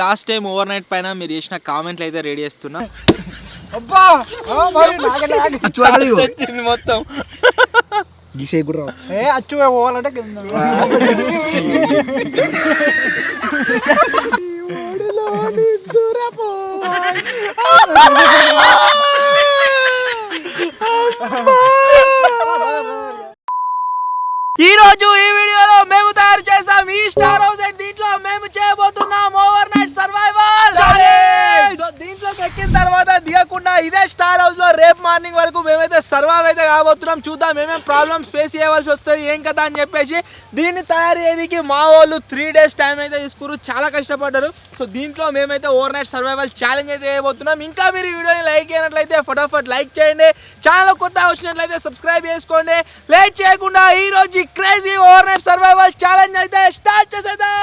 Last time over night పైన మీరు చేసిన కామెంట్లు అయితే రెడీ చేస్తున్నా. మొత్తం అచ్చు పోవాలంటే ఈ రోజు ఈ వీడియోలో మేము తయారు చేసాం ఈ స్టార్ హౌస్ అండ్ దీంట్లో మేము చేయబోతున్నాం ఓవర్ నైట్ సర్వైవల్. సో దీంట్లోకి ఎక్కిన తర్వాత దిగకుండా ఇదే స్టార్ హౌస్ లో రేపు మార్నింగ్ వరకు మేమైతే సర్వైవ్ అయితే కాబోతున్నాం. చూద్దాం ఏమేం ప్రాబ్లమ్స్ ఫేస్ చేయవలసి వస్తుంది ఏం కదా అని చెప్పేసి దీన్ని తయారు చేయడానికి మా వాళ్ళు 3 days టైం అయితే తీసుకున్నారు, చాలా కష్టపడ్డారు. సో దీంట్లో మేమైతే ఓవర్ నైట్ సర్వైవల్ ఛాలెంజ్ అయితే చేయబోతున్నాం. ఇంకా మీరు ఈ వీడియోని లైక్ చేయనట్లయితే ఫటాఫట్ లైక్ చేయండి, ఛానల్ కొత్త వచ్చినట్లయితే సబ్స్క్రైబ్ చేసుకోండి. లేట్ చేయకుండా ఈ రోజు crazy over night survival challenge అయితే స్టార్ట్ చేసేద్దాం.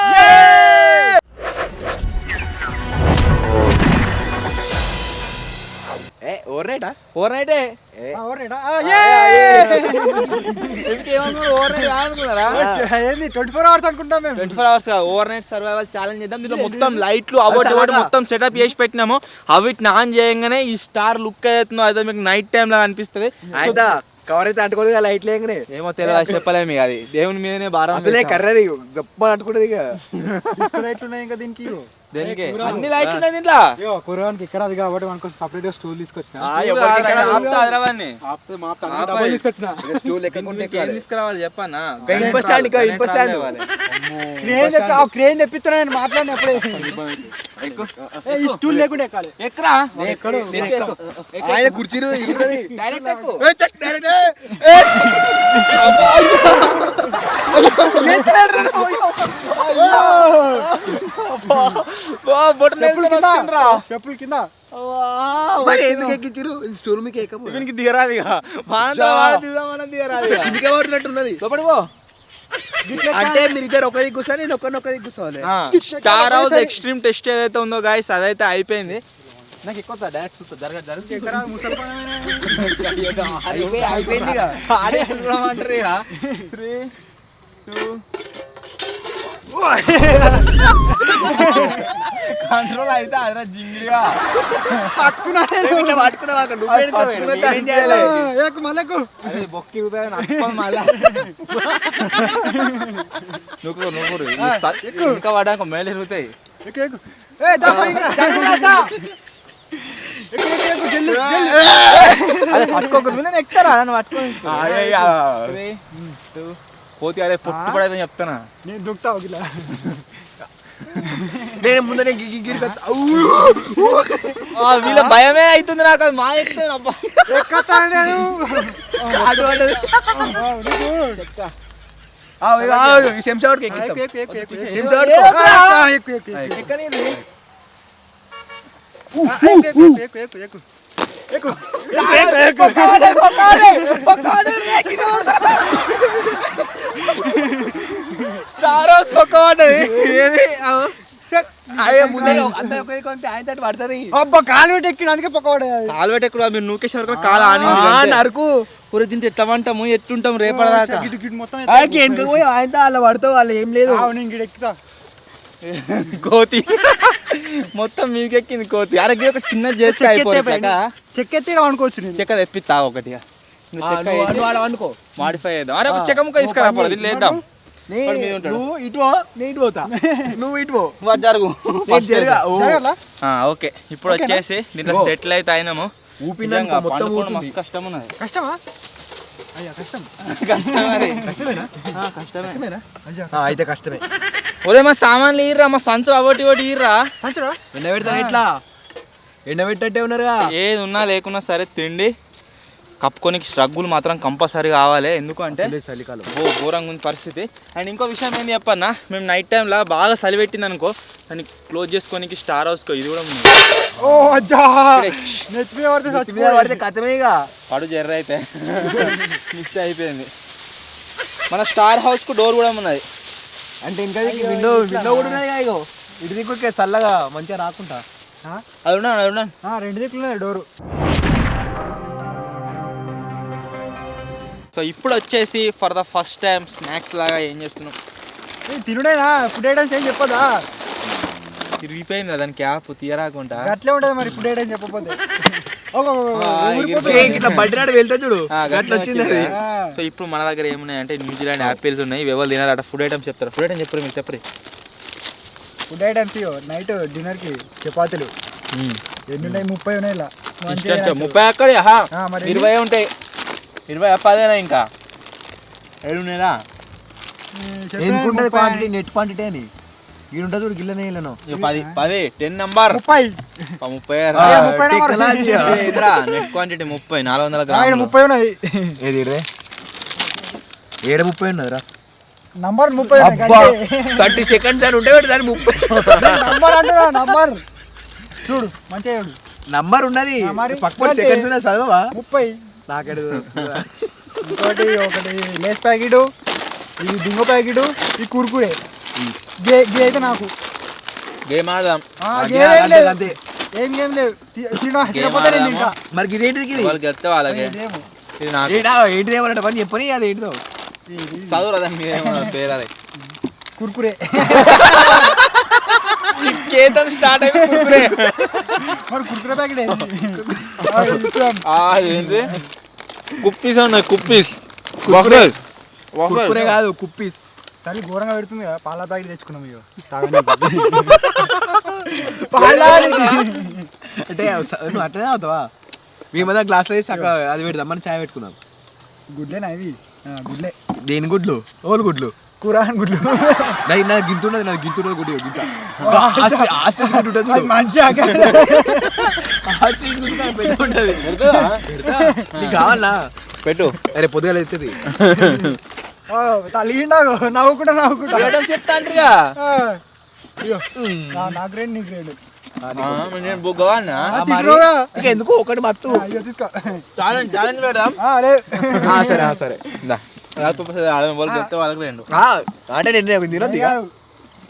ఓవర్ నైట్ 24 hours అనుకుంటాం మేము. 24 hours over night survival challenge చేద్దాం. దీంట్లో మొత్తం లైట్లు అవటి మొత్తం సెటప్ చేసి పెట్టినాము. అవిటిని ఆన్ చేయగానే ఈ స్టార్ లుక్ అవుతుందో అయితే మీకు నైట్ టైం లాగా అనిపిస్తుంది. కవర్ అయితే అంటుకోదు లైట్ లేకనే ఏమో తెలియదు చెప్పలేము. అది దేవుని మీదనే భారం. అసలే కర్రది గొప్ప అంటుకుంటది. లైట్లు ఉన్నాయి ఇంకా దీనికి దేనికి అన్ని లైట్లు ఉన్నాయి దీంట్లో. కుర్రానికి ఇక్కడ అది కాబట్టి మనకు సపరేట్ గా స్టూల్ తీసుకొచ్చిన తీసుకురావాలి చెప్పానా. క్రేన్ తెప్పిస్తున్నాను మాట్లాడిన అప్పుడే. ఈ స్టూల్ లేకుండా ఎక్కాలి. ఎక్కరా ఆయన కుర్చీలు చెప్పులు కింద ఎందుకు ఎక్కించారు స్టూల్ మీకు ఎక్కడికి దిగరాదు. దిగబడుతున్నట్టున్నది అంటే మీరు ఇద్దరు ఒక దిక్కు కూర్చోవాలి, నేను ఒక్క దిక్కు కూర్చోవాలి. స్టార్ హౌస్ ఎక్స్ట్రీమ్ టెస్ట్ ఏదైతే ఉందో గాయస్ అదైతే అయిపోయింది. నాకు ఎక్కువ డైరెక్ట్ చూస్తా జరగదు అయిపోయింది అంటారు. 3, 2 కంట్రోల్ అయితే అదరా జింగిగా బొక్కి మళ్ళా ఇంకా పడ్డాక మేలు ఎరుగుతాయి. పట్టుకోకుండా ఎక్కుతారా నన్ను పట్టుకోని పోతే అదే పొట్టు పడేదని చెప్తానా. నేను దుక్తా నేను ముందరే వీళ్ళ భయమే అవుతుంది నాకు. అది మా కాలు ఎక్కిన అందుకే పక్కవాడు కాలు పెట్టెక్కడ మీరు నూకేసే వరకు కాలు ఆని నరకు కూర తింటే ఎట్లా వంటాము ఎట్టుంటాం రేపడదాకా మొత్తం ఆయన అలా పడతావు వాళ్ళు ఏం లేదు. ఎక్కుతా కోతి మొత్తం మీకు ఎక్కింది కోతి. అరగి ఒక చిన్న చేస్తే అయిపోయి చెక్క ఎత్తి అనుకోవచ్చు. చెక్క తెప్పిస్తా ఒకటిగా అనుకో మాడిఫై చేద్దాం. అరే ఒక చెక్క ముక్క తీసుకురా లేద్దాం. జరుగు ఓకే. ఇప్పుడు వచ్చేసి దీంట్లో సెటిల్ అయితే అయినాము. కష్టం ఉన్నది. కష్టమా అయితే కష్టమే. ఒరే మా సామాన్లు ఇర్రా, మా సంచులు అవటి ఒకటి ఇర్రా. సంచురా ఎండ పెడతా ఇట్లా ఎండ పెట్టట్టే ఉన్నారుగా. ఏది ఉన్నా లేకున్నా సరే తిండి కప్పుకోనికి స్ట్రగ్గులు మాత్రం కంపల్సరీ కావాలి. ఎందుకంటే చలికాలం ఘోరంగా ఉంది పరిస్థితి. అండ్ ఇంకో విషయం ఏంటి చెప్పన్నా, మేము నైట్ టైంలో బాగా చలి పెట్టింది అనుకో దాన్ని క్లోజ్ చేసుకోనికి స్టార్ హౌస్కో ఇది కూడా ఉంది. పడు జర్ర అయితే మిస్ అయిపోయింది. మన స్టార్ హౌస్ కు డోర్ కూడా ఉన్నది. అంటే ఇంకా విండో కూడా ఉన్నది. ఇటు దిక్కు చల్లగా మంచిగా రాకుండా అది ఉన్నాను 2 దిక్కులు ఉన్నది డోరు. సో ఇప్పుడు వచ్చేసి for the first time snacks లాగా ఏం చేస్తున్నాం తినుడేనా, ఫుడ్ ఐటమ్స్ ఏం చెప్పదా? తిరిగిపోయింది దాని క్యాప్ తీయరాకుండా. అట్లే ఉంటది మరి ఫుడ్ ఐటమ్ చెప్పకపోతే. ఇట్లా బడ్డీనాడు వెళ్తా చూడు అట్లా వచ్చింది అది. సో ఇప్పుడు మన దగ్గర ఏమున్నాయంటే న్యూజిలాండ్ యాపిల్స్ ఉన్నాయి. ఇవి ఎవరు తినారట. ఫుడ్ ఐటమ్స్ చెప్తారు. ఫుడ్ ఐటమ్ చెప్పరు మీరు చెప్పరు. ఫుడ్ ఐటమ్స్ నైట్ డిన్నర్ కి చపాతీలు ఎన్ని ఉన్నాయి? 30 ఉన్నాయి ఇలా. 30 అక్కడ 20 ఉంటాయి. 20 10 ఇంకా 7 ఉన్నాయా? ఎందుకుంటది క్వాంటిటీ నెట్ క్వాంటిటీ అని ఇక్కడ ఉంటుంది చూడు గిల్లనే ఇళ్ళను 10 10 నంబర్ 30 నెట్ క్వాంటిటీ 30 400 గ్రాములు 30 ఉన్నాయి. ఏది రే 30 ఉన్నదిరా నంబర్ 30. 30 సెకండ్స్ అని ఉంటే దాని 30 నంబర్ అంటున్నా. నంబర్ చూడు మంచిగా చూడు. నంబర్ ఉన్నది పక్క సెకండ్స్ ఉన్నది చదవవా? 30 నాకెడ. ఇంకోటి ఒకటి లేస్ ప్యాకెట్, ఇది బింగో ప్యాకెట్, ఈ కుర్కురే. గే అయితే నాకు గేమ్ ఆడదాం. అంతే. ఏం గేమ్ లేదు. తినపోతే నేను తింటా. మరి ఇదేంటిది? వాళ్ళకి చెప్తే వాళ్ళకి ఇది నాకు ఏంటిది ఏమన్నా పని చెప్పని అది ఏంటిదో చదువు రాదా మీరేమన్నా పేరు అది కుర్కురే. కేతం స్టార్ట్ అయింది కుర్కురే. మరి కుర్కురే ప్యాకెట్ ఏంటి? కుప్పీస్ ఉన్నాయి. కుప్పీస్ కుర్కురే కాదు కుప్పీస్. సరే ఘోరంగా పెడుతుంది కదా. పాల ప్యాకెట్ తెచ్చుకున్నాం ఇక అంటే నువ్వు అట్లనే అవుతావా? మీ మధ్య గ్లాస్లో వేసి అది పెడదామని చాయ్ పెట్టుకున్నాం. గుడ్లేనా ఇవి? గుడ్లే. దేని గుడ్లు? ఓలు గుడ్లు, కూరగాయల గుడ్లు. నా గింతున్నది, నా గింతున్నది గుడ్డు గింత మంచి ఉంటుంది. నీకు కావాలా పెట్టు. అరే పొద్దుగా ఎత్తుంది. తల్లి నవ్వుకుంటా చెప్తా అంటారుగా. నా గ్రేడ్ నీ గ్రేడ్. నేను బుక్ కావాలన్నా ఎందుకు ఒకటి మత్తు తీసుకో. ఛాలెంజ్ పెడదాం. సరే సరే చెప్తే వాళ్ళకి 2 అంటే నేను తినొద్దు.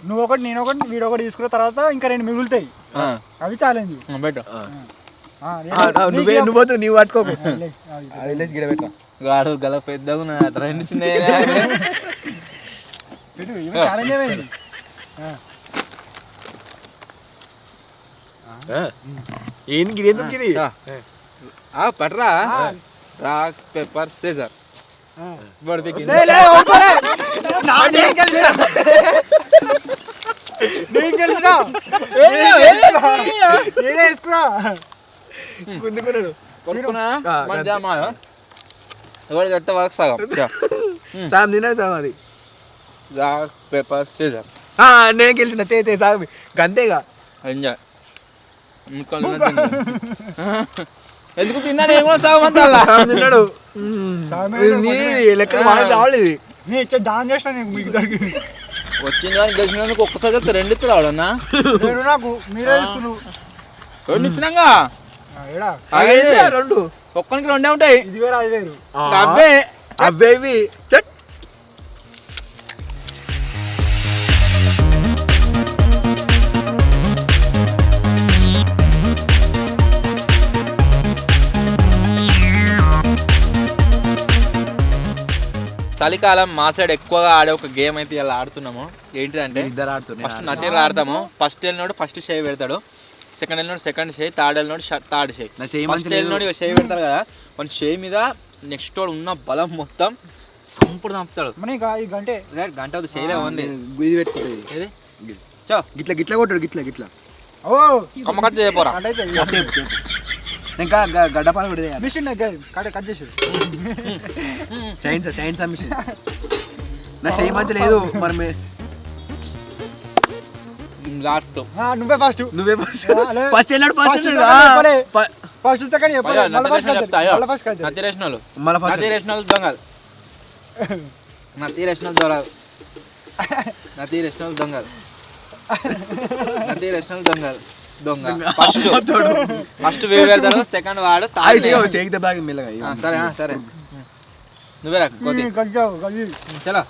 నువ్వు ఒకటి నేను ఒకటి వీడు ఒకటి తీసుకున్న తర్వాత ఇంకా 2 మిగులుతాయి. అవి ఛాలెంజ్ పెట్టు. నువ్వు నీవు పట్టుకోకు. గిడ పెట్ట గాడు గల పెద్దగా 2 చిన్న ఛాలెంజ్ ఏమైంది? ఏంది ఇది? ఎందుకు ఇది? పట్రా. Rock paper scissor. చెప్తే వరకు సామ్ తిన్నాడు సామ్ అది. Rock paper scissor. నేను గెలిచిన తే సాగు గంతేగా. ఎంజాయ్. ఎందుకు తిన్నా? నేను కూడా సాగమంతా తిన్నాడు. లెక్క రాలేదు. దానం చేసిన మీకు దొరికి వచ్చింది కానీ గెలిచినందుకు ఒక్కసారి 2 ఇస్తారు ఆవిడన్నా. నాకు మీరే తీసుకున్నావు. 2 ఇచ్చినాగా. 2 ఒక్కరికి 2 ఉంటాయి. ఇది వేరు అది వేరు. అవే ఇవి. చలికాలం మా సైడ్ ఎక్కువగా ఆడే ఒక గేమ్ అయితే ఇలా ఆడుతున్నాము. ఏంటిదంటే ఇద్దరు ఆడుతున్నాం. ఫస్ట్ నటీలు ఆడతాము. ఫస్ట్ వెళ్ళినోడు ఫస్ట్ షేవ్ పెడతాడు, సెకండ్ వెళ్ళినోడు సెకండ్ షేవ్, థర్డ్ వెళ్ళినోడు థర్డ్ షేవ్. ఫస్ట్ వెళ్ళినోడు షేవ్ పెడతాడు కదా, మన షేవ్ మీద నెక్స్ట్ వాడు ఉన్న బలం మొత్తం సంపుడు చంపుతాడు. గంట షేలే ఉంది ఇది పెట్టుకుంటుంది. గిట్ల గిట్ల కొట్టాడు. గిట్ల గిట్ల కమ్మకట్ట చేయపోరా. ఇంకా గడ్డపాల కూడా మిషన్ కట్ చేసి చైన్స్ మిషన్. నా చెయ్యి మంచి లేదు మరి. లాస్ట్ నువ్వే ఫస్ట్ ఫస్ట్ వెళ్ళాడు. ఫస్ట్ సెకండ్ నతీరేషనల్ దొంగలు నతీరేషనల్ దొరలు నతీరేషనల్ దొంగలు నతీరేషనల్ దొంగలు దొంగ. ఫస్ట్ వేరు వెళ్తాడు, సెకండ్ వాడు. సరే సరే నువ్వే రా. చలో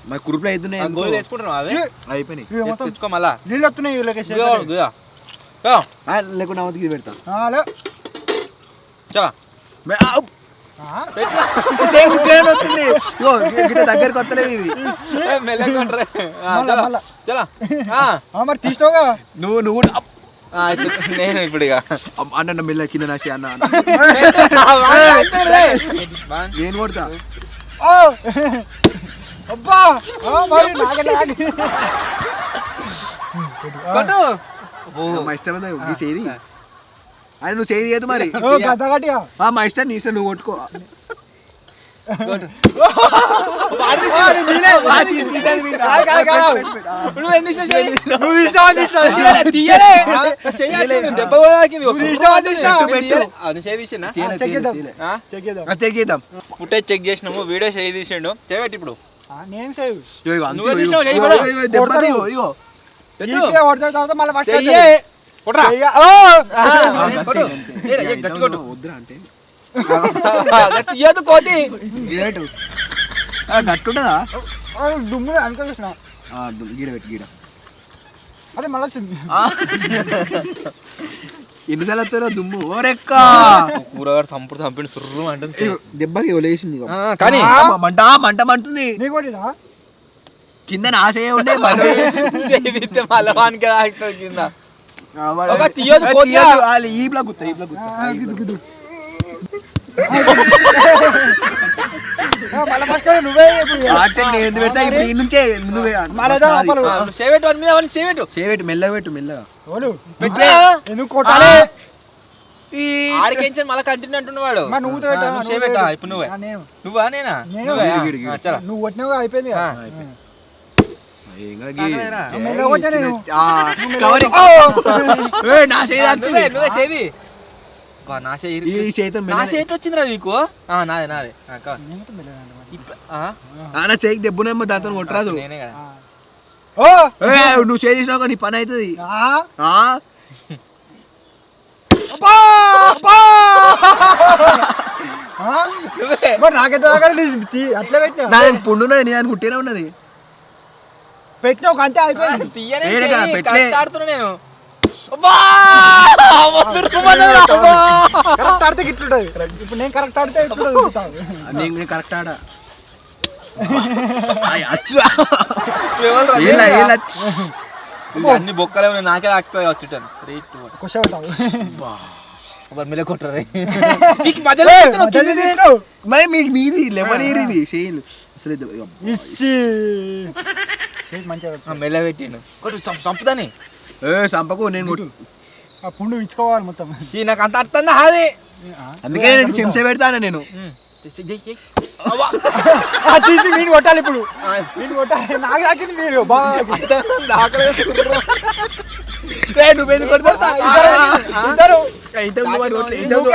మరి కురుపులు అవుతున్నాయి. గోలు వేసుకుంటున్నావు. అవి అయిపోయినాయి. తెచ్చుకో మళ్ళా. నీళ్ళు వస్తున్నాయి లేకుండా ఇది పెడతా. చలో సేమ్ ఉట్టిగానే వస్తుంది. ఇగో గిట్ట దగ్గరికి వస్తలేదు ఇది. మెల్లగా మళ్ళా. చలా మరి తీసినావుగా. నువ్వు కూడా నేను ఇప్పుడు ఇక అన్న మెల్ల కింద నాసి అన్న నేను కొడతా. అబ్బా మరి నాగ కొట్టు. మా ఇష్టం ఈ సేది అది నువ్వు చేయి చేయదు మరి. గద్ద గట్టిగా. మా ఇష్టం నీ ఇష్టం నువ్వు కొట్టుకో. నువ్వు ఎందుకు చేద్దాం ఫుటేజ్ చెక్ చేసినాము, వీడియో షేర్ తీసిండు. చేయబెట్టి ఇప్పుడు నేను సేవ్ వద్దురా అంటే కోతి గట్టుంటదా దుమ్ము అనుకోసిన. గీడ పెట్టి గీడ అరే మళ్ళీ వచ్చింది. ఎన్నిసార్లు వస్తారో దుమ్ము. ఓరెక్క కూరగారు సంపుడు సంపిడి సుర్రు అంటుంది. దెబ్బకి ఒలేసింది కానీ మంట మంట మంటుంది. నీ కూడా కింద నాసే ఉండే మళ్ళీ వానికి కింద ఈప్లా గుత్తా ఈప్లా గుత్తా నువ్వే నేను పెడతా ఇప్పుడు ఈ నుంచే నువ్వే చేపెట్టు మెల్లగా పెట్టు మెల్లగా. ఎందుకు కొట్టాలి? ఆడికించి మళ్ళీ కంటిన్యూ అంటున్నవాడు. నువ్వు చేపెట్టా ఇప్పుడు నువ్వే. నువ్వా నేనా? నువ్వు కొట్టినావు అయిపోయింది. ఈ చేతి వచ్చిందిరా నీకు? నాదే నాదే నా చేయికి దెబ్బనేమో దాంతో కొట్టరాదు. నేనే కదా. నువ్వు చేసినావు నీ పని అవుతుంది. నాకైతే అట్లా పెట్టినా పుండున్నది నీ అని కుట్టేనే ఉన్నది. పెట్టినావు అంతే అయిపోయింది. నేను కరెక్ట్ ఆడితే ఇట్లుంటది. ఇప్పుడు నేను కరెక్ట్ ఆడితే ఇట్లుంటది. నేను కరెక్ట్ ఆడా అన్ని బొక్కలే నాకే ఆకుపోయి వచ్చుంటాను. మరి మీకు మీది లెవెన్ ఇవి చేయను మెల్ల పెట్టిండు చంపుతాని. చంపకు నేను పుండు ఇచ్చుకోవాలి మొత్తం. నాకు అంత అర్థం అది, అందుకే నేను చెంచా పెడతాను. నేను తీసి వీడిని కొట్టాలి. ఇప్పుడు వీడిని కొట్టాలి. నాకు రాకింది మీరు నువ్వేందుకు కొడతావు? నువ్వు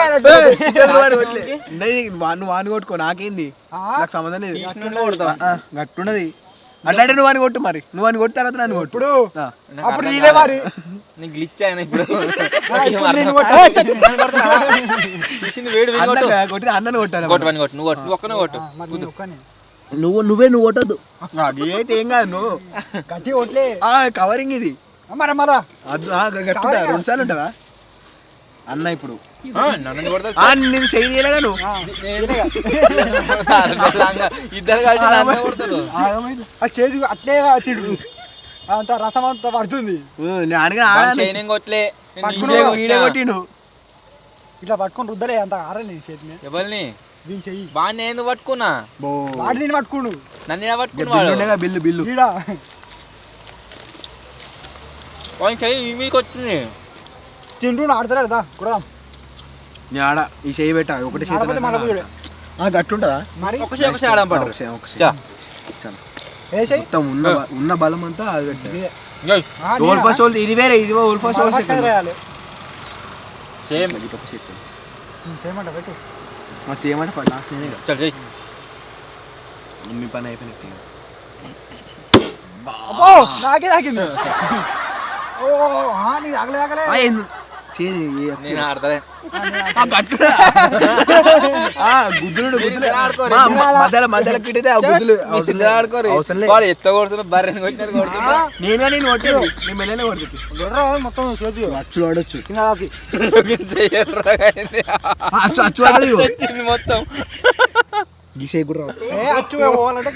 వాని కొట్టుకో, నాకేంది, నాకు సంబంధం లేదు. గట్టున్నది అట్లాంటే నువ్వు అని కొట్టు. మరి నువ్వు అని కొట్టిన తర్వాత నన్ను కొట్టు. అప్పుడు నీలే మరి గ్లిచ్ అయినా ఇప్పుడు అన్నను కొట్టాలి. నువ్వు ఒక్కనే కొట్టు. నువ్వు కొట్టద్దు. అయితే ఏం కాదు. నువ్వు గట్టి కొట్లే కవరింగ్ ఇది. మరా మరా గట్టు 2 సార్లు ఉంటుందా అన్న? ఇప్పుడు నేను చేయి తీయలేగా. నువ్వు ఇద్దరు ఆ చేదు అట్లే తిడు అంత రసం అంతా పడుతుంది. కొట్లే కొట్టిండు ఇట్లా పట్టుకొని రుద్దలే అంత ఆరలే చేతిని. ఎవరిని దీని చెయ్యి బాగా నేను పట్టుకున్నా. వాడు నేను పట్టుకోడు. నన్ను పట్టుకున్నా. బిల్లు బిల్లు మీకు వచ్చింది. తింటూ ఆడతారా కదా కూడా ఆడ ఈ చేయి పెట్ట ఒకటి గట్టుంటదా? మొత్తం ఉన్న బలం అంతా అది పెట్టాలి. ఇది వేరే, ఇది మీ పని అయిపోయినట్టు నాకే తాకింది. నేను ఆడతానే గుద్దులు మధ్యలో కిటితే గుద్దులు అవసరం లేదు. ఎత్త కొడుతున్నా బర్రెని కొట్టినట్టు కొడుతున్నా. నేను కొట్టేది నేను మెల్లనే కొడుతుంది మొత్తం చేతి అచ్చులు ఆడొచ్చు అచ్చు వచ్చింది మొత్తం. గీసే గుర్రా అచ్చు పోవాలంటే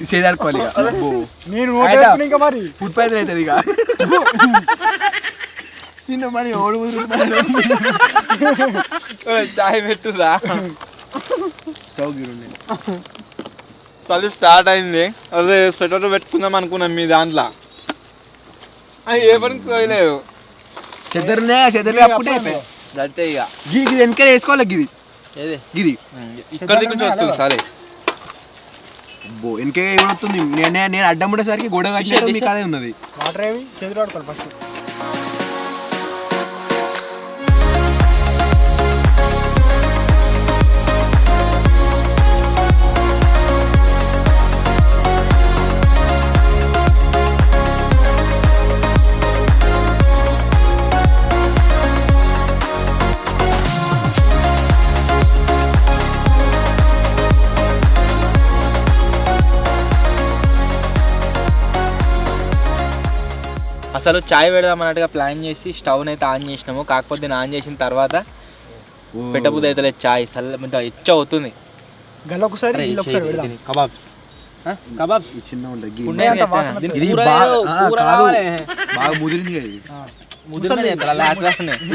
చేదాడుకోవాలి నేను ఇంకా మరి ఫుడ్ పాయిజన్ అవుతుంది ఇక నిన్న మరి ఓడి చాయ్ పెట్టురా. చౌగిరు చలి స్టార్ట్ అయింది. అదే స్వెటర్ పెట్టుకుందాం అనుకున్నాం మీ దాంట్లో. అది ఏ పనికి పోయలేదు. చెద్దరునే అప్పుడే అంతే ఇక గిది వెనకాల వేసుకోవాలి గిది ఏది గిది ఇక్కడ నుంచి వస్తుంది సరే. వెనక వస్తుంది. నేను అడ్డం ఉండేసరికి గోడ కట్టినట్టు మీకు అదే ఉన్నది. వాటర్ ఏవి చేతులు ఆడుకోవాలి ఫస్ట్. అసలు చాయ్ పెడదాం అన్నట్టుగా ప్లాన్ చేసి స్టవ్ని అయితే ఆన్ చేసినాము. కాకపోతే నేను ఆన్ చేసిన తర్వాత పెట్టబుద్ధి అయితే లేదు. చాయ్ చల్ల ఇచ్చ అవుతుంది. కబాబ్స్ కబాబ్స్ చిన్న ఉంటుంది ఇది బాగా ముదిరింది కదా ఇది.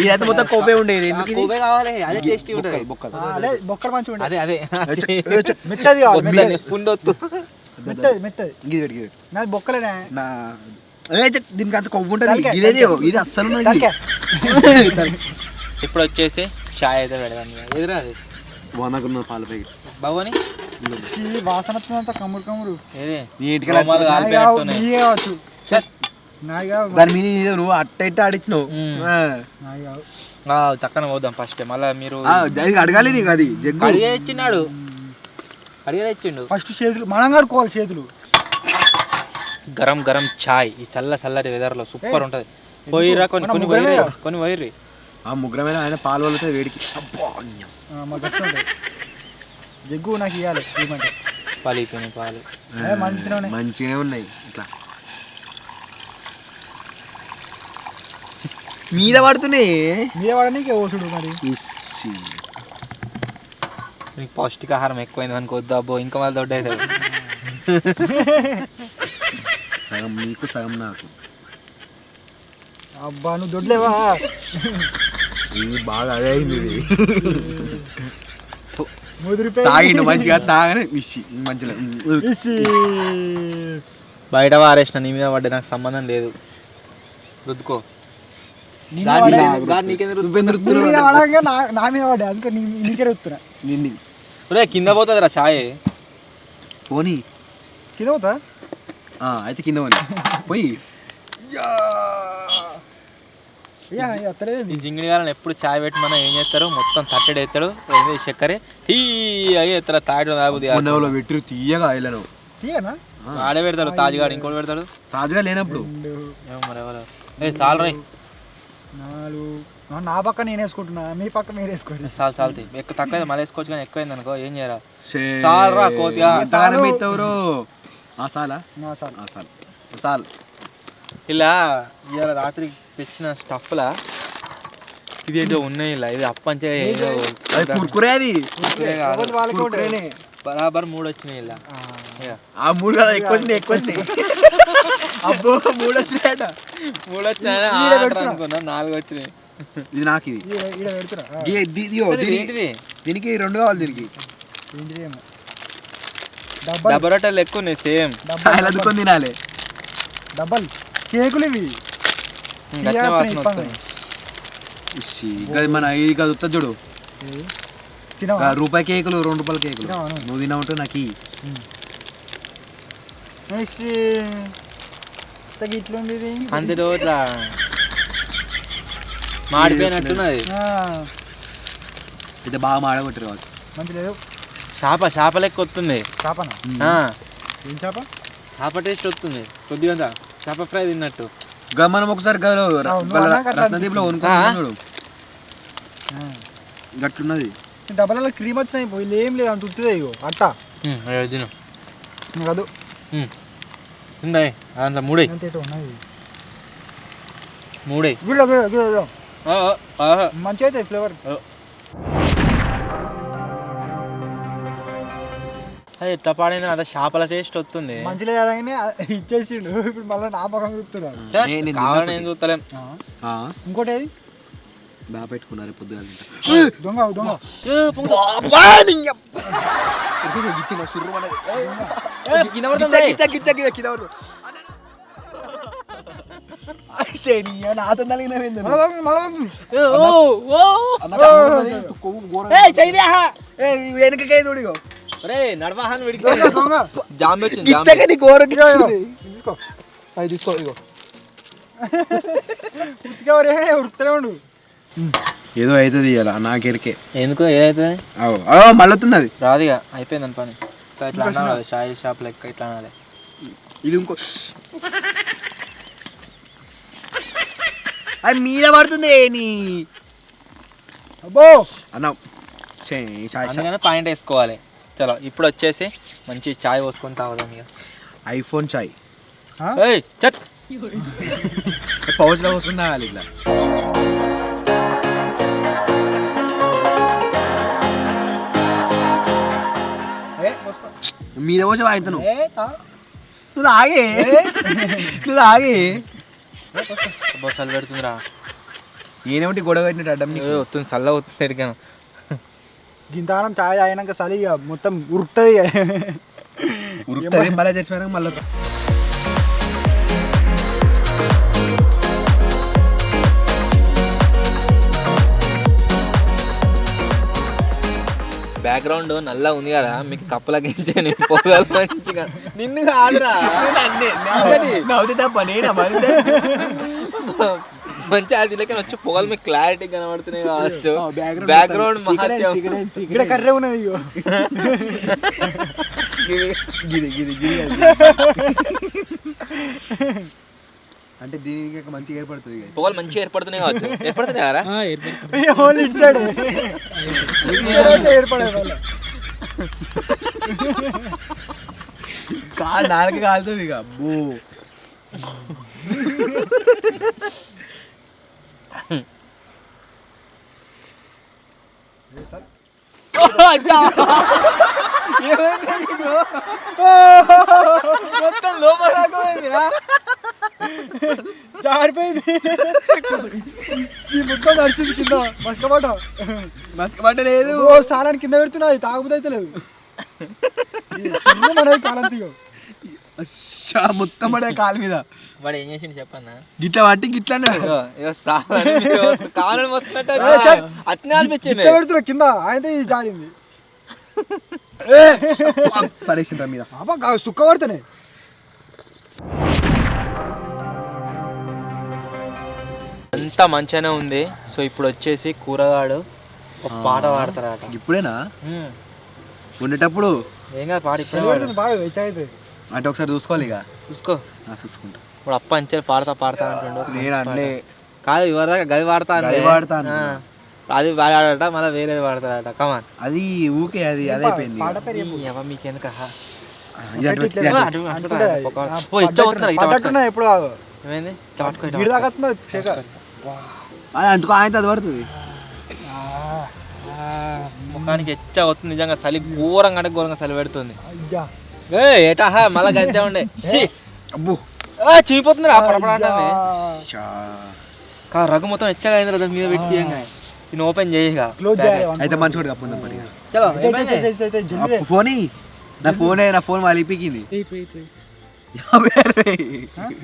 ఇది మొత్తం కొవ్వే ఉండేది. బొక్కలు మంచిగా అదే అదే మెత్తది కావాలి. పుండొత్తు మెత్తది గిది నాది బొక్కలేనే. దీనికి అంత కొవ్వు ఉంటుంది. ఇదేది ఇది అస్సలు ఇప్పుడు వచ్చేసి చాయ్ అయితే పెడదాం. ఎదురా అది బాగున్నా పాల ప్యాకెట్ బాగోని వాసన వస్తుందంతా కమ్ముడు కమ్ముడు. దాని మీద నువ్వు అట్ట ఇట్ట ఆడిచ్చినావు. చక్కన పోదాం ఫస్ట్. మళ్ళీ మీరు అడగాలి నీకు అది జగ్గు అడిగే ఇచ్చినాడు. అడిగే ఇచ్చిండు. ఫస్ట్ చేతులు మనం కడుకోవాలి. చేతులు గరం గరం చాయ్ ఈ చల్లటి వెదర్ లో సూపర్ ఉంటది. పోయిరా కొన్ని పోయిర్రి. ఆ ముగ్గురమైన ఆయన పాలు వల్ల వేడికి జగ్గు నాకు ఇవ్వాలి. పాలు మంచిగానే ఉన్నాయి. ఇట్లా మీద పడుతున్నాయి. మీద పడనీకే ఓసుడు మరి. పౌష్టికాహారం ఎక్కువైంది అనుకోవద్దు. అబ్బో ఇంకా మళ్ళీ దొడ్డ అవుతుంది. సగం నీకు సగం నాకు. అబ్బా నువ్వు దొడ్లేవా? ఇది బాగా అదే అయింది. తాగిండు మంచిగా తాగనే మంచిగా బయట వారేసిన. నీ మీద పడ్డా నాకు సంబంధం లేదు. రుద్దుకో. నా మీద పడ్డా అందుకే నీకే రుతున్నా. కింద పోతుంది రా చాయ్. పోనీ కింద పోతా అయితే కింద పోయి ఈ జింగిడి గాలని ఎప్పుడు చాయ్ పెట్టి మనం ఏం చేస్తారు, మొత్తం తట్టెడు ఎత్తాడు చక్కెర టీ అయ్యి ఎత్తారు. తాగడం తాగుతుంది పెట్టిరు తీయగా ఆయలను ఆడే పెడతాడు. తాజ్గాడు ఇంకోటి పెడతాడు. తాజ్గా లేనప్పుడు మరి ఎవరు చాలు రై. నా పక్క నేను వేసుకుంటున్నా, మీ పక్క మీరు వేసుకోండి. చాలు ఎక్కువ తక్కువ మళ్ళీ వేసుకోవచ్చు. కానీ ఎక్కువైంది అనుకో ఏం చేయరా. చాలు రా కోతిగా ఇలా ఇవాళ రాత్రి తెచ్చిన స్టఫ్లా ఇదేంటో ఉన్నాయి. ఇలా ఇది అప్పంచే బరాబర్ 3 వచ్చినాయి. ఇలా 3 కదా ఎక్కువ వచ్చినాయి. అబ్బో 3 వచ్చినాయట. 3 వచ్చినాయి అనుకున్నా. 4 వచ్చినాయి. ఇది నాకు దీనికి 2 కావాలి. దీనికి డబ్బా రొట్టెలు ఎక్కువ ఉన్నాయి. సేమ్ అదుకొని తినాలి. డబ్బల్ కేకులు ఇవి మన ఇది కాదు చూడు. రూపాయి కేకులు 2 రూపాయల కేకులు నువ్వు తినా ఉంటే నాకు ఇట్లుంది. అంతే రోజులా మాడిపోయినట్టున్నది. అయితే బాగా మాడగొట్టారు కావచ్చు. మంచి లేదు. చేప లెక్క వస్తుంది. చేపనా? ఏం చేప? చేప టేస్ట్ వస్తుంది కొద్దిగా, చేప ఫ్రై తిన్నట్టు. మనం ఒకసారి రత్నదీప్లో కొనుక్కోడు గట్లున్నది. డబ్బలలో క్రీమ్ వచ్చినాయి, వీళ్ళు ఏం లేదు అంత ఉత్తుదే. ఇగో అట్ట తిను కాదు, అంత మూడే ఉన్నాయి మూడే మంచిగా అవుతాయి ఫ్లేవర్. ఎట్లా పాడైనా అదే చేపల టేస్ట్ వస్తుంది. మంచి లేదని ఇచ్చేసిండు, ఇప్పుడు మళ్ళీ నా పక్కన చూస్తున్నాడు. కావాలని ఏం చూస్తలేం. ఇంకోటి ఏది బాగా పెట్టుకున్నారు పొద్దుగా దొంగ దొంగ నాతో వెనకకే చూడిగో నడవాహన్ తీసుకో, అది తీసుకో. ఇగో ఉత్తిగా ఉడుకుతూనే ఉండు. ఏదో అవుతుంది ఇలా నాకెరికే. ఎందుకో ఏదైతుంది మళ్ళీ అవుతుంది అది రాదుగా, అయిపోయింది అని పని. ఇట్లా అనాలి, చాయ్ షాప్ లెక్క ఇట్లా అనాలి. ఇది ఇంకో అది మీద పడుతుంది నీ అబ్బో అన్న. అందుకనే పాయింట్ వేసుకోవాలి. చలో ఇప్పుడు వచ్చేసి మంచి చాయ్ పోసుకొని తాగుదాం. ఇక ఐఫోన్ చాయ్ చట్ పౌచ్లో పోసుకుని తాగాలి ఇట్లా. మీద పోసి వాడుతాను. నువ్వు తాగే బొసలు పెడుతుందిరా. ఏనేమిటి గొడవ పెట్టినట్టు అడ్డం వస్తుంది, చల్ల అవుతుంది. ఎడిగాను గింతానం చాయ్ తాగినాక చలి ఇక మొత్తం ఉరుకుతుంది. మళ్ళీ చేసిపోయాక మళ్ళీ బ్యాక్గ్రౌండ్ నల్లా ఉంది కదా, మీకు కప్పలకించే పొగలు మంచిగా. నిన్ను కాదురా, మంచి అది లెక్క వచ్చి పొగలు మీకు క్లారిటీ కనబడుతున్నాయి కావచ్చు. బ్యాక్గ్రౌండ్ ఇక్కడ కర్రే ఉన్నది. అంటే దీనికి మంచిగా ఏర్పడుతుంది, పొగలు మంచిగా ఏర్పడుతున్నాయి కావచ్చు. ఏర్పడుతున్నాయి కదా ఏర్పడే నాలుగు కాలుతుంది ఇక. అబ్బో మొత్తం లోపల జారిపోయింది, మొత్తం నడిచింది కింద. మస్కపట్టలేదు. స్థానాన్ని కింద పెడుతున్నా, తాగుబోతు అయితే లేదు. కాలం తీగ మొత్తం పడే కాలు మీద. వాడు ఏం చేసిండు చెప్పన్నా, గిట్లా పట్టి గిట్లా కావాలని వస్తున్నట్టు అట్నే అనిపించింది. పెడుతున్నా కింద, అయితే జారింది. పడేసిండ్రా మీద సుక్క పడితేనే. అంతా మంచిగానే ఉంది. సో ఇప్పుడు వచ్చేసి కూరగాడు ఒక పాట పాడతారట. ఇప్పుడేనా ఉండేటప్పుడు? ఏం కాదు, పాట ఇప్పుడే బాగా అయితే అంటే ఒకసారి చూసుకోవాలి ఇక. చూసుకుంటా. ఇప్పుడు అప్ప అంచే పాడతా అంటుండు. నేను అన్నీ కాదు ఇవరిదాకా గది వాడతాను. అది వాడాడట, మళ్ళీ వేరేది వాడతాడట. కమాన్, అది ఊకే అది అదైపోయింది. మీకు ఎందుకు ఎప్పుడు అంటుకో ఆయన అది పడుతుంది. ముఖానికి ఎచ్చ అవుతుంది నిజంగా. చలి ఘోరంగా అంటే ఘోరంగా చలి పెడుతుంది. ఏటా మళ్ళా గంతే ఉండే. అబ్బో చీపోతుంది రఘు మొత్తం ఎచ్చగా అయింది దాని మీద పెట్టి నేను ఓపెన్ చేయగా అయితే మంచి కూడా కప్పుందాం మరి. ఫోన్ నా ఫోన్ మలిపికింది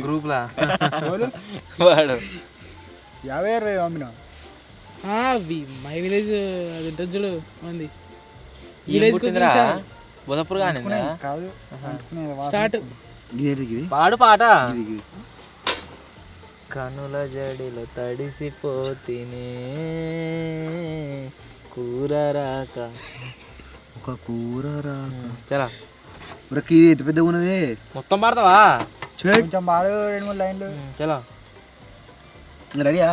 గ్రూప్ లా వాడు 50,000 పంపినా. మై విలేజ్ అది ఉంటుంది చూడు మంది బుధపూర్ కానీ స్టార్ట్ పాడు పాట. కనుల జడిలో తడిసిపోతినే కూర కూర రాక ఒక కూర రాక చలా ఉరకి ఎంత పెద్దగా ఉన్నది మొత్తం పాడతావా కొంచెం పాడు 2-3 లైన్లు. చలా రెడీయా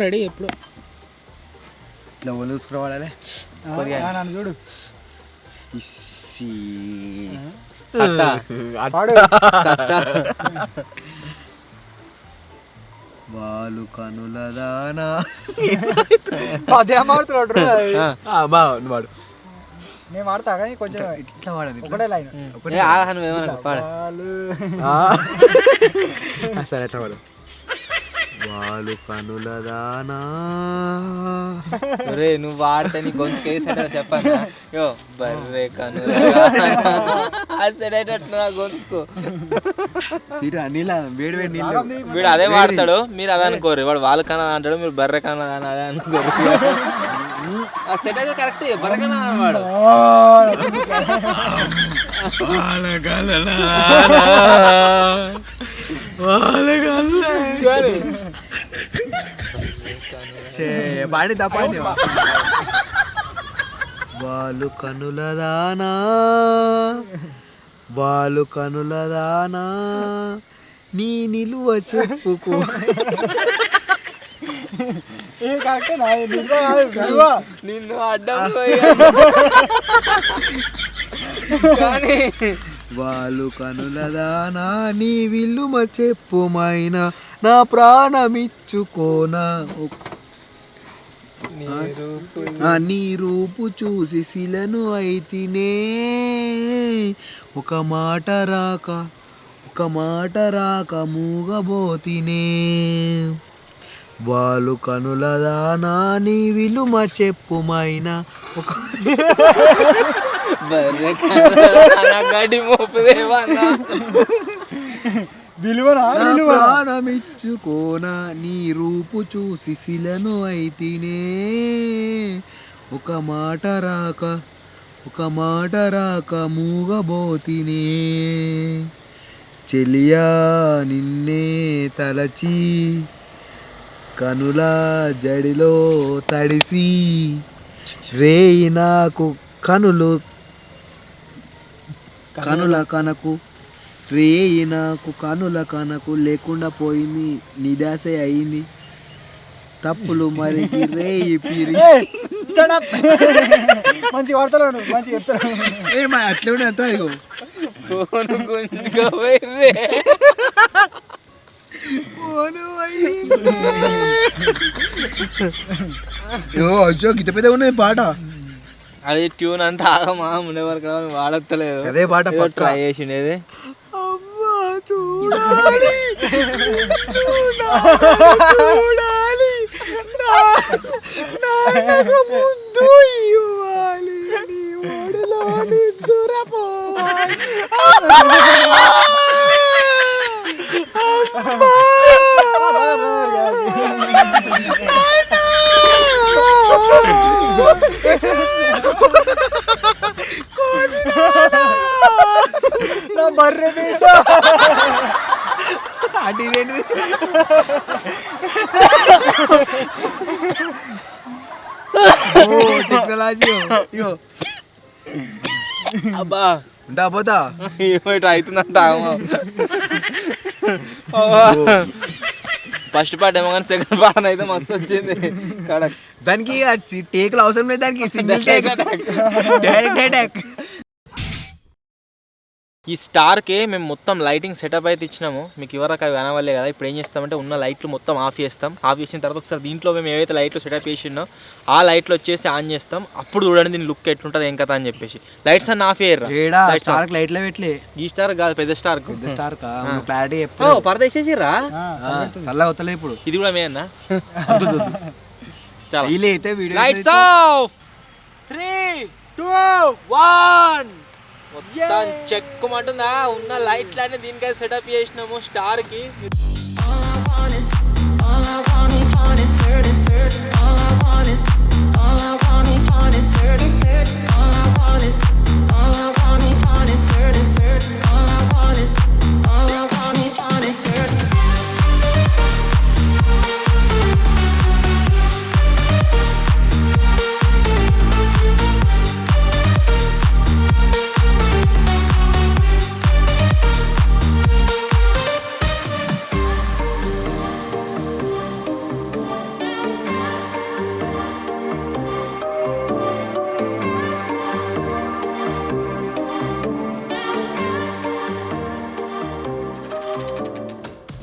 రెడీ ఎప్పుడు ఇట్లా ఒళ్ళు చూసుకురావాలే నన్ను చూడు ఇస్సి సట్టా. పాడు. వాళ్ళు కనుల దానా పద్యం ఆడుతున్నాడు రా. వాడు నేను వాడతా కానీ కొంచెం ఇట్లా వాడని ఒకటే లైన్. ఏ ఆహా నువ్వేమన్నా పాడ సరే ఎట్లా వాడు వాళ్ళు కనుల దానా ఒరే నువ్వు వాడితే నీ గొంతుకు వేసేట చెప్పాను యో బర్రే కను అసడేటట్టు నా గొంతుకు సీటు నీళ్ళ వేడి వేడి నీళ్ళు వీడు అదే వాడతాడు మీరు అదే అనుకోరు వాడు వాళ్ళ కన్నా అంటాడు మీరు బర్రె కన్నా అదే అనుకోరు సెట్ అయితే కరెక్ట్ బర్రె కన్నా వాడు బాడి తప్పని వాళ్ళు కనుల దానా వాళ్ళు కనుల దానా నీ నిలువ చెప్పుకో ఏ కరెక్ట్ నా నిలువ నిన్ను అడ్డం కానీ వాళ్ళు కనుల దానా నీ విల్లు చెప్పుమైన నా ప్రాణమిచ్చుకోనా నీ రూపు చూసి శిలను అయితినే ఒక మాట రాక మూగబోతినే వాళ్ళు కనుల దానా నీ విలుమ చెప్పుమైన ఒక బర్రె కన్నా గడి మోపుదేవా విలువనా ప్రాణమిచ్చుకోనా నీ రూపు చూసి శిలను అయితినే ఒక మాట రాక మూగబోతినే చెలియా నిన్నే తలచి కనుల జడిలో తడిసి రేయి నాకు కనుల కనకు రేయి నాకు కనుల కనకు లేకుండా పోయింది నిదాసే అయింది తప్పులు మరి రేయి పిరి మంచి వాడతాను మంచి చెప్తాను అట్లే అంతా ఇగో అచ్చో గిత పెద్ద ఉన్నది పాట అది ట్యూన్ అంతా ఆగమా ఉండే వరకు వాడత్తలేదు అదే పాట ట్రై చేసిండేది ముందు ఇవ్వాలి నీ ఒడిలో నిద్రపోవాలి నా బర్రె బిడ్డ అటు టెక్నాలజీ ఇగో అబ్బా ఉంటా పోతా ఏమిటి అవుతుందంత ఫస్ట్ పార్ట్ ఏమో కానీ సెకండ్ పార్ట్ అయితే మస్తు వచ్చింది కడక్ దానికి టేకులు అవసరం లేదు దానికి సింగిల్ టేక్ డైరెక్ట్ అటాక్ ఈ స్టార్కి మేము మొత్తం లైటింగ్ సెటప్ అయితే ఇచ్చినాము మీకు ఎవరికి అవి కనవల్లే కదా ఇప్పుడు ఏం చేస్తామంటే ఉన్న లైట్లు మొత్తం ఆఫ్ చేస్తాం ఆఫ్ చేసిన తర్వాత ఒకసారి దీంట్లో మేము ఏవైతే లైట్లు సెటప్ చేసినో ఆ లైట్లు వచ్చేసి ఆన్ చేస్తాం అప్పుడు చూడండి దీని లుక్ ఎట్లుంటుంది ఏం కదా అని చెప్పేసి లైట్స్ అన్న ఆఫ్ చేయరు లైట్లో పెట్టలే ఈ స్టార్ కాదు పెద్ద స్టార్ స్టార్ క్లారిటీ పరద వేసేసిర్రా చల్లగా అవుతలే ఇప్పుడు ఇది కూడా మేనా చాలా అయితే వీడియో లైట్స్ ఆఫ్ 3 2 1 మొత్తం చెక్కుమంటుందా ఉన్న లైట్లన్నీ దీనికైతే సెటప్ చేసినాము స్టార్ కి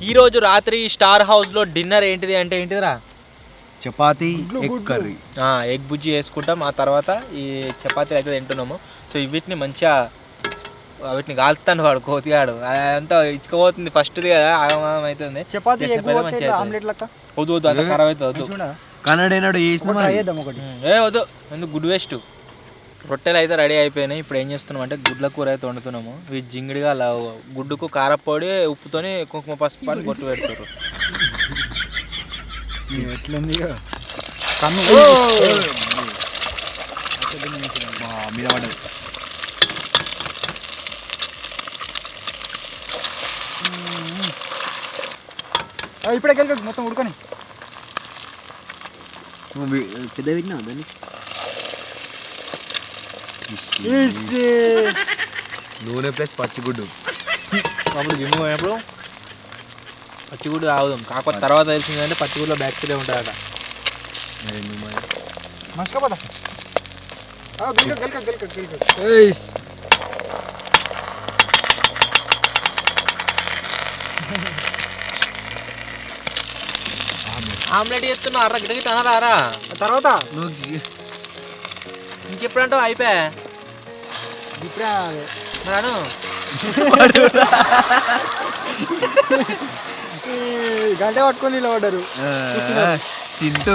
ఈరోజు రాత్రి స్టార్ హౌస్లో డిన్నర్ ఏంటిది అంటే ఏంటిదిరా? Chapati egg curry. ఎగ్ బుజ్జి వేసుకుంటాం. ఆ తర్వాత ఈ చపాతీలు అయితే తింటున్నాము. సో వీటిని మంచిగా వీటిని కాలుతాను వాడు కోతిగాడు. అదంతా ఇచ్చుకోపోతుంది ఫస్ట్ది కదా, ఆగమాగం అవుతుంది. చపాతీ ఆమ్లెట్ లెక్క వద్దు వద్దు అంత ఖరాబ్ అవుతుంది వద్దు. కన్నడేనాడు వేసిన ఒకటి వద్దు ఎందుకు గుడ్ వేస్ట్. రొట్టెలు అయితే రెడీ అయిపోయినాయి. ఇప్పుడు ఏం చేస్తున్నాం అంటే గుడ్ల కూర అయితే వండుతున్నాము. ఇవి జింగిడిగా అలా గుడ్డుకు కారపొడి ఉప్పుతోని కుంకుమ పసుపు అని బొట్టు పెడతారు. ఎట్లుంది మీద పడ్డది. ఇప్పుడే కలిసి మొత్తం ఉడకని పెద్ద పెట్టినా దాన్ని నూనె ప్లస్ పచ్చిగుడ్డు. అప్పుడు జిమ్ పోయినప్పుడు పచ్చిగుడ్డు తాగుదాం. కాకపోతే తర్వాత తెలిసింది అంటే పచ్చిగుడ్లో బ్యాక్టీరియా ఉంటుందట. మస్కపోతా ఆమ్లెట్ చేస్తున్నా అర్ర గిటకి తనరారా తర్వాత ఇంకెప్పుడంటావు అయిపోయా ఇప్పుడే రాను గంట పట్టుకొని ఇలా పడ్డారు తింటూ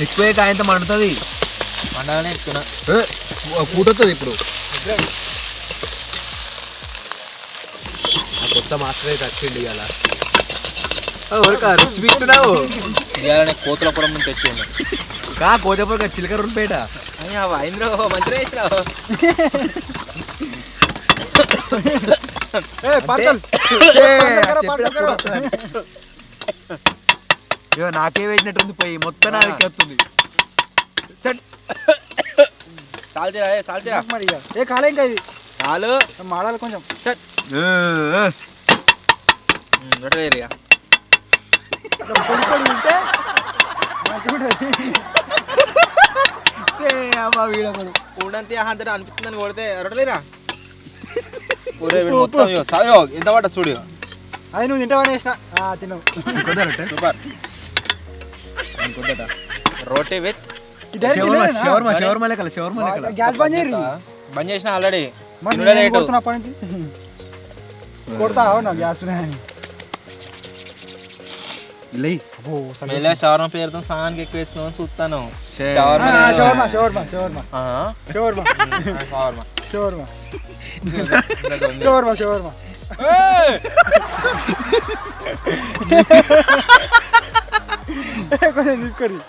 ఎక్కువే కాయంత మండుతుంది. మండగానే ఎక్కుతున్నా పూటొస్తుంది ఇప్పుడు. కొత్త మాస్టర్ అయితే వచ్చింది ఇవాళ. రుచి పీకుతున్నావు ఇవాళ కోతుల పొలం నుంచి తెచ్చిండు. కోతపూర చిలకర పేట ఇంద్రో మంచిగా వేసినావు. నాకే వేసినట్టుంది పోయి మొత్తం నాకే వస్తుంది. మరి ఏ కాలే ఇంకా ఇది చాలు మాడాలి కొంచెం. ఉంటే కూడంతే అంతటా అనిపిస్తుందని కొడితే రొట్టలేరా ఎంత పడ్డ స్టూడియో అది నువ్వు తింటావని వేసిన తిన్నావు. సూపర్ రోటీ విత్ గ్యాస్ బంద్ చేయరు. బంద్ చేసిన ఆల్రెడీ కొడుతున్నప్పటి నుంచి కొడతా అవునా గ్యాస్ షవర్మా పేరుతో సామాన్కి ఎక్కువ వేసుకున్నాను చూస్తాను. కొంచెం తీసుకోరు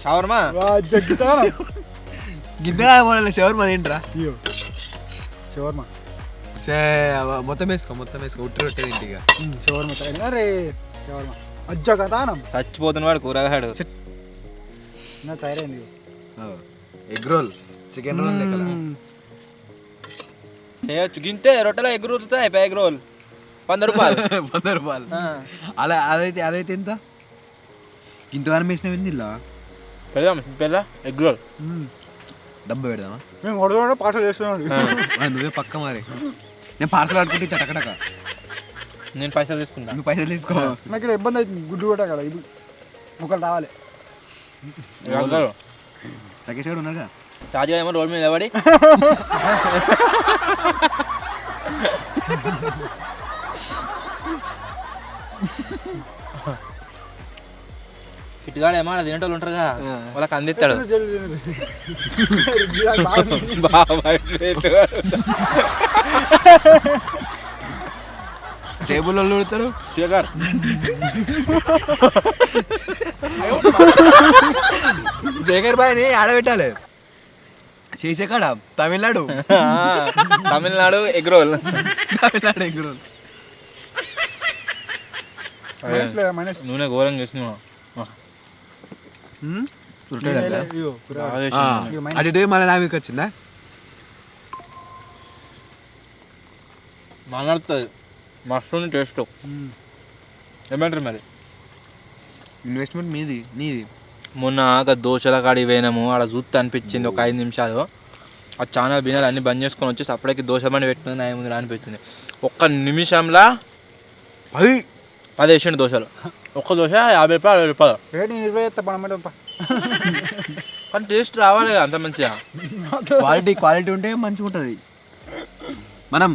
షవర్మా జగ్గుతా గిద్దగా షవర్మా తింటరా షవర్మా మొత్తం వేసుకో ఉట్టి రొట్టె ఇంటిగా షవర్మా అరే షవర్మా అజ్జ కదా చచ్చిపోతున్న వాడు కూరగాడు నా తయారైంది. ఎగ్ రోల్ చికెన్ రోల్ లెక్కల చేయొచ్చు. గింతే రొట్టెలో ఎగ్ రోల్ అయిపోయి ఎగ్ రోల్ 100 రూపాయలు 100 రూపాయలు. అలా అదైతే ఎంత ఇంతగానే వేసినవి ఇలా పెద్ద ఎగ్ రోల్ డబ్బా పెడదామా? మేము కొడుతుంటే పార్సల్ చేస్తున్నాం. నువ్వే పక్క మరి నేను పార్సల్ ఆడుకుంటే టకటక నేను పైసలు తీసుకుంటా. నువ్వు పైసలు తీసుకో. నాకు ఇక్కడ ఇబ్బంది అవుతుంది గుడ్డు కూడా కదా ఇది ఒకరు రావాలి. రాకేష్ గారు ఉన్నారుగా తాజా ఏమో రోల్ మీద నిలబడి ఇటుగాడు ఏమో తినేటోళ్ళు ఉంటారుగా వాళ్ళకి అందిస్తాడు. టేబుల్ వాళ్ళు ఉడతారు శేఖర్ శేఖర్ బాయ్ని ఆడబెట్టాలి. చేసే కాడ Tamil Nadu egg roll egg role నూనె ఘోరంగా చేసుకున్నావు. అది మళ్ళీ నా మీకు వచ్చిందా? మాట్లాడుతుంది మస్తు టేస్ట్. ఏమంటారు మరి? ఇన్వెస్ట్మెంట్ నీది మొన్న దోశల కాడికి పోయినాము, ఆడ చూస్తే అనిపించింది ఒక 5 నిమిషాలు ఆ ఛానల్ బిన్నెలు అన్నీ బంద్ చేసుకొని వచ్చేసి అప్పటికి దోశ బండి పెట్టుకుని నా ముందు అనిపించింది. ఒక్క నిమిషంలో 10 వేసిండు దోశలు. ఒక్క దోశ 50 రూపాయలు 60 రూపాయలు. నేను 20 ఎత్తా పడమంటా. కానీ టేస్ట్ రావాలి కదా అంత మంచిగా. క్వాలిటీ ఉంటే మంచిగా ఉంటుంది. మనం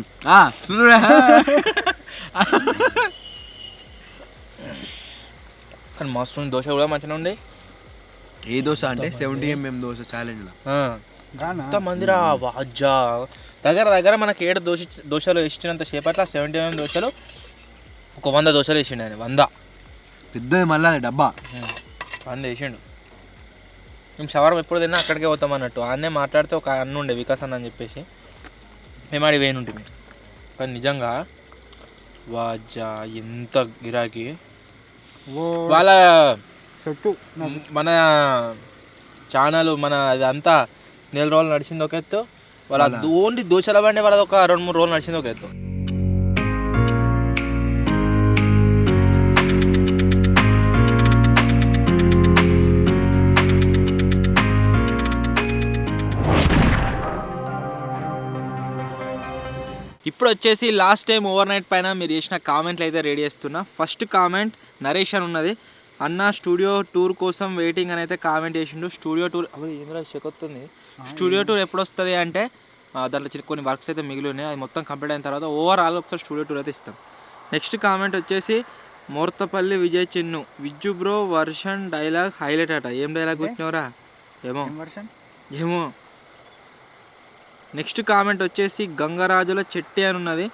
కానీ మస్తు దోశ కూడా మంచిగా ఉండే. ఏ దోశ అంటే 70mm దోశ ఛాలెంజ్లో ఎంత మందిరా వాజా దగ్గర మనకి 7 దోశలు ఇచ్చినంత సేపట్ల 70mm దోశలు ఒక 100 దోశలు వేసిండు ఆయన. 100 పెద్దది మళ్ళీ డబ్బా 100 వేసిండు. మేము షవర్ ఎప్పుడు తిన్నా అక్కడికే పోతాం అన్నట్టు. ఆన్నే మాట్లాడితే ఒక అన్న ఉండే వికాస్ అన్న అని చెప్పేసి మేము ఆడి వేయను ఉంటుంది. కానీ నిజంగా వాజా ఎంత గిరాకీ. వాళ్ళ మన ఛానల్ మన అదంతా 4 రోజులు నడిచింది ఒక ఎత్తు. వాళ్ళ ఓన్లీ దోశల బండి వాళ్ళది ఒక 2-3 రోజులు నడిచింది ఒక ఎత్తు. ఇప్పుడు వచ్చేసి లాస్ట్ టైం ఓవర్ నైట్ పైన మీరు చేసిన కామెంట్లు అయితే రెడీ చేస్తున్నా. ఫస్ట్ కామెంట్ నరేష్ అని ఉన్నది. అన్న స్టూడియో టూర్ కోసం వెయిటింగ్ అని అయితే కామెంట్ చేసిండు. స్టూడియో టూర్ ఏంద్రా చెకొస్తుంది. స్టూడియో టూర్ ఎప్పుడు వస్తుంది అంటే దాంట్లో కొన్ని వర్క్స్ అయితే మిగిలి ఉన్నాయి. అది మొత్తం కంప్లీట్ అయిన తర్వాత ఓవరాల్ ఒకసారి స్టూడియో టూర్ అయితే ఇస్తాం. నెక్స్ట్ కామెంట్ వచ్చేసి Morthapalli Vijay Chinnu Vijju bro version dialogue highlight అట. ఏం డైలాగ్ వచ్చినవరా ఏమో. నెక్స్ట్ కామెంట్ వచ్చేసి గంగరాజుల చెట్టి అని ఉన్నది.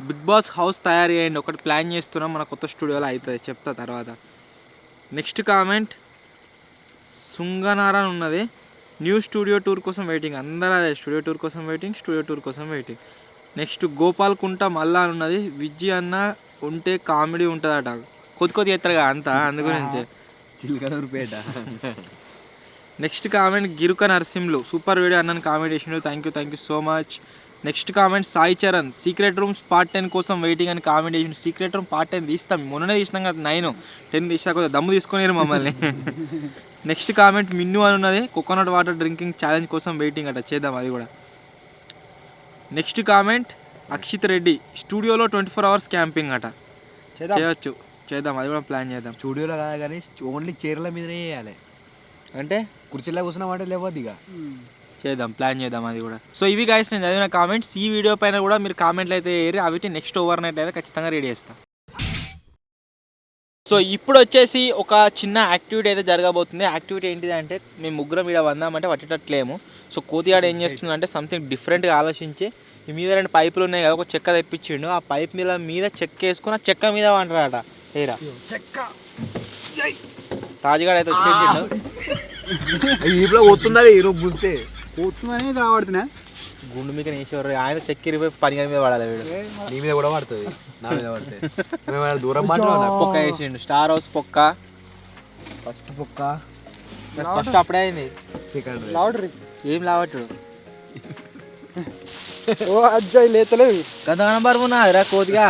బిగ్ బాస్ హౌస్ తయారు చేయండి, ఒకటి ప్లాన్ చేస్తున్నాం మన కొత్త స్టూడియోలో అవుతుంది, చెప్తా తర్వాత. నెక్స్ట్ కామెంట్ సుంగనారాయణ ఉన్నది. న్యూ స్టూడియో టూర్ కోసం వెయిటింగ్. అందరూ అదే స్టూడియో టూర్ కోసం వెయిటింగ్. నెక్స్ట్ గోపాల్ కుంట మల్లా అని ఉన్నది. విజ్జి అన్న ఉంటే కామెడీ ఉంటుందట. కొద్ది ఎత్తగా అంతా అందుగురించి Chilkanurpet. Next comment Giruka Narasimhulu super video అన్నని కామెంట్ చేసిండు. Thank you so much. Next comment Sai Charan secret rooms part 10 కోసం వెయిటింగ్ అని కామెంట్ చేసిండు. సీక్రెట్ రూమ్ పార్ట్ 10 తీస్తాం, మొన్ననే తీసినాం కదా 9-10 తీసాక దమ్ము తీసుకునేరు మమ్మల్ని. నెక్స్ట్ కామెంట్ మిన్ను అని ఉన్నది. కోకోనట్ వాటర్ డ్రింకింగ్ ఛాలెంజ్ కోసం వెయిటింగ్ అట, చేద్దాం అది కూడా. నెక్స్ట్ కామెంట్ అక్షిత్ రెడ్డి స్టూడియోలో 24 hours క్యాంపింగ్ అట. చేద్దాం అది కూడా ప్లాన్ చేద్దాం. స్టూడియోలో కాదు కానీ ఓన్లీ చీరల మీదనే చేయాలి. అంటే కుర్చీలో కూర్చున్నామంటే లేవద్దు ఇక. ప్లాన్ చేద్దాం అది కూడా. సో ఇవి గైస్ నేను చదివిన కామెంట్స్. ఈ వీడియో పైన కూడా మీరు కామెంట్లు అయితే ఏరి అవి నెక్స్ట్ ఓవర్ నైట్ అయితే ఖచ్చితంగా రెడీ చేస్తాం. సో ఇప్పుడు వచ్చేసి ఒక చిన్న యాక్టివిటీ అయితే జరగబోతుంది. యాక్టివిటీ ఏంటిది అంటే మేము ముగ్గురం ఇక్కడ వందామంటే పట్టేటట్లేము. సో కోతిగాడు ఏం చేస్తుందంటే సంథింగ్ డిఫరెంట్గా ఆలోచించి ఈ మీద 2 పైపులు ఉన్నాయి కదా, ఒక చెక్క తెప్పించిండు. ఆ పైప్ మీద చెక్క వేసుకుని ఆ చెక్క మీద వంటారట. ఏరా చెక్క తాజుగాడు అయితే వచ్చేసిండు. ఇప్పుడు పోతుంది ఈరోజు బుస్తే పోతుందని రాబడుతున్నా గుండు మీద వేసేవారు. ఆయన చెక్కిరిపోయి 10 మీద పడాలి. వీడు నీ మీద కూడా పడుతుంది, నా మీద పడుతుంది. దూరం మాట్లాడాలి. పొక్క వేసిండు. స్టార్ హౌస్ పొక్క ఫస్ట్ పొక్క ఫస్ట్ అప్పుడే అయింది. సెకండ్ లావటరీ ఏం లావట్టుడు ఓ అజ్జాయి లేతలేదు కదా బరువునా రా కోతిగా.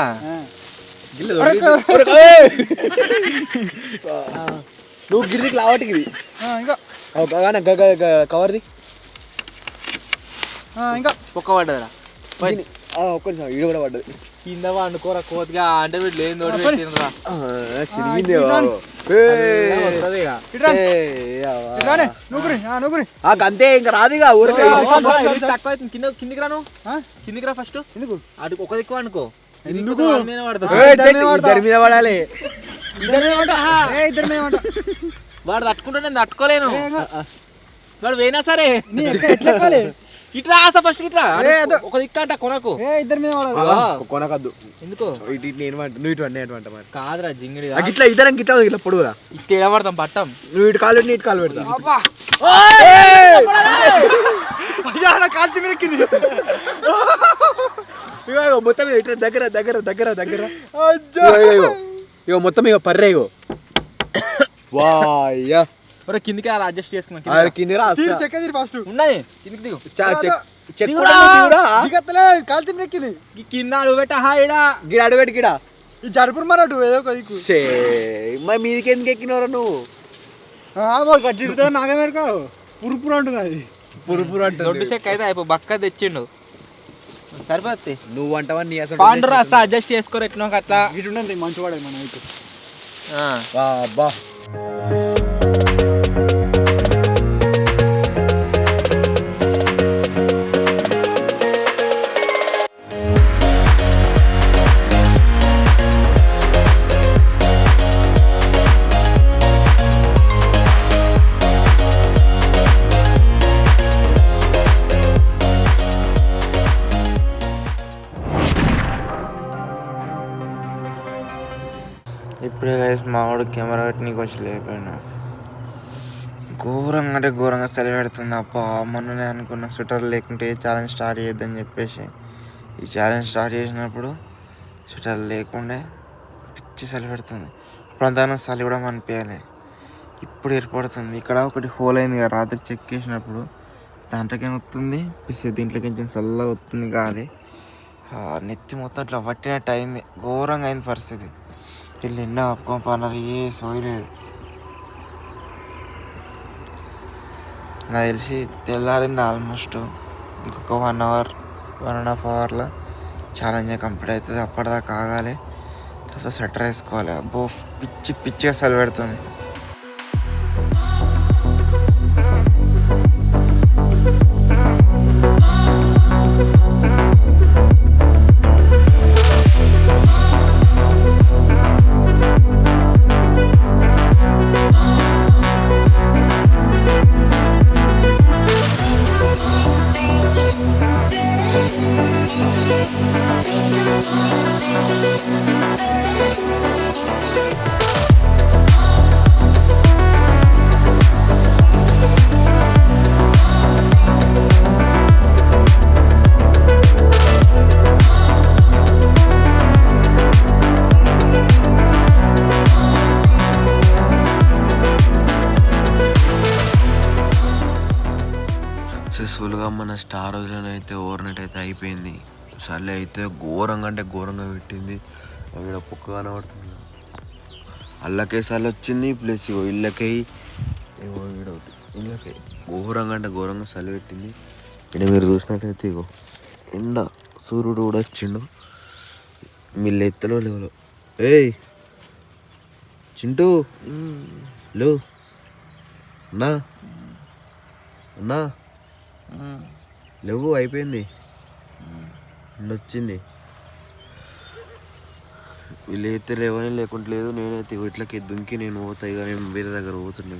నువ్వు గిరికి లావటికి ఇంకా కవర్ది ఇంకా పొక్క పడ్డదిరా. ఒక్క నిమిషం వీడు కూడా పడ్డది. కింద వండుకోరా కోతిగా అంటే వీడు లేని తోటి పెట్టినరా. అంతే ఇంకా రాదుగా ఊరికే తక్కువ అవుతుంది. కిందికి రాను, కిందికి రా ఫస్ట్. ఎందుకు అటు ఒక దిక్కు అనుకో. ఇద్దరి మీద పడాలి. వాడు తట్టుకుంటా, నేను తట్టుకోలేను. వాడు పోయినా సరే ఇట్లా ఆస ఫస్ట్ ఇట్లా ఒక దిక్కు అంట కొనకు. ఇద్దరి మీద కొనకద్దు. ఎందుకు నువ్వు ఇటు అన్నమాట మరి కాదురా జింగిడి. ఇట్లా ఇద్దరం గిట్లా ఇట్లా పొడుగురా. ఇట్లా ఎడబడతాం పట్టం. నువ్వు ఇటు కాలు పెట్టి ఇటు కాలు పెడతా. మొత్తం దగ్గర దగ్గర దగ్గర దగ్గర ఇగో మొత్తం ఇగో పర్రే ఇగో. వాయ్యా కిందికి అడ్జస్ట్ చేసుకున్నా. కింది రా ఫస్ట్ ఉన్నది కిందికి దిగు. కింద అడుగు పెట్ట హాయిడా గిడ అడుగు పెట్టి గిడ. ఈ జరుపురు మరి అటు ఏదో మరి మీదికి ఎందుకు ఎక్కినవరా నువ్వు? గట్టి నాకేమేరకా పురుపురు అంటుంది అది పురుపురు దొడ్డు అంటే చెక్క అయితే అయిపో బక్క తెచ్చిండు సరిపోద్ది నువ్వు అంటావా నీ అసలు పాండు రాస్తా అడ్జస్ట్ చేసుకోరు ఎట్లా అట్లా ఇటు ఉండదు మంచివాడే మన అయితే అబ్బా ఇప్పుడే గైస్ మా వాడు కెమెరా పెట్టి నీకు వచ్చి లేపాను. ఘోరంగా అంటే ఘోరంగా చలి పెడుతుంది. అప్ప మొన్ననే అనుకున్న స్వెటర్ లేకుంటే ఛాలెంజ్ స్టార్ట్ చేయొద్దని చెప్పేసి ఈ ఛాలెంజ్ స్టార్ట్ చేసినప్పుడు స్వెటర్ లేకుండే పిచ్చి చలి పెడుతుంది. అప్పుడంతా చలి కూడా అనిపించాలి. ఇప్పుడు ఏర్పడుతుంది. ఇక్కడ ఒకటి హోల్ అయింది కదా రాత్రి చెక్ చేసినప్పుడు, దాంట్లోకి వస్తుంది దీంట్లోకి కొంచెం చల్లగా వస్తుంది గాలి. నెత్తి మొత్తం ఇట్లా పట్టినట్టు అయింది. ఘోరంగా అయింది పరిస్థితి. వీళ్ళు నిన్న ఆపుకోపన్నారు, ఏ సోయలేదు. నాకు తెలిసి తెల్లారింది ఆల్మోస్ట్. ఇంకొక 1 hour 1.5 hourలో ఛాలెంజ్ కంప్లీట్ అవుతుంది. అప్పటిదాకా ఆగాలి, తర్వాత స్వెటర్ వేసుకోవాలి. అబ్బో పిచ్చిగా చలి పెడుతుంది. సక్సెస్ఫుల్గా మన స్టార్ హౌస్లో అయితే ఓవర్నైట్ అయితే అయిపోయింది. చలి అయితే ఘోరంగా అంటే ఘోరంగా పెట్టింది. ఇక్కడ పొక్క కనబడుతుంది, అల్లకే చలి వచ్చింది. ప్లస్ ఇళ్ళకై ఇళ్ళకై ఘోరంగా అంటే ఘోరంగా చలి పెట్టింది. ఇక్కడ మీరు చూసినట్టయితే ఇగో ఎండ సూర్యుడు కూడా వచ్చిండు. వీళ్ళు ఎత్తలో లేవు. ఏయ్ చింటూ లేవు అన్నా అన్నా లేవు, అయిపోయింది వచ్చింది. వీళ్ళు అయితే లేవని లేకుంటే లేదు. నేనైతే ఇట్లకి దుంకి నేను పోతాయి, ఇక నేను వేరే దగ్గర పోతుండే.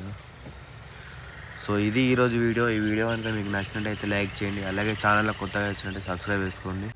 సో ఇది ఈరోజు వీడియో. ఈ వీడియో కనుక మీకు నచ్చినట్టయితే లైక్ చేయండి, అలాగే ఛానల్లో కొత్తగా వచ్చినట్టు సబ్స్క్రైబ్ చేసుకోండి.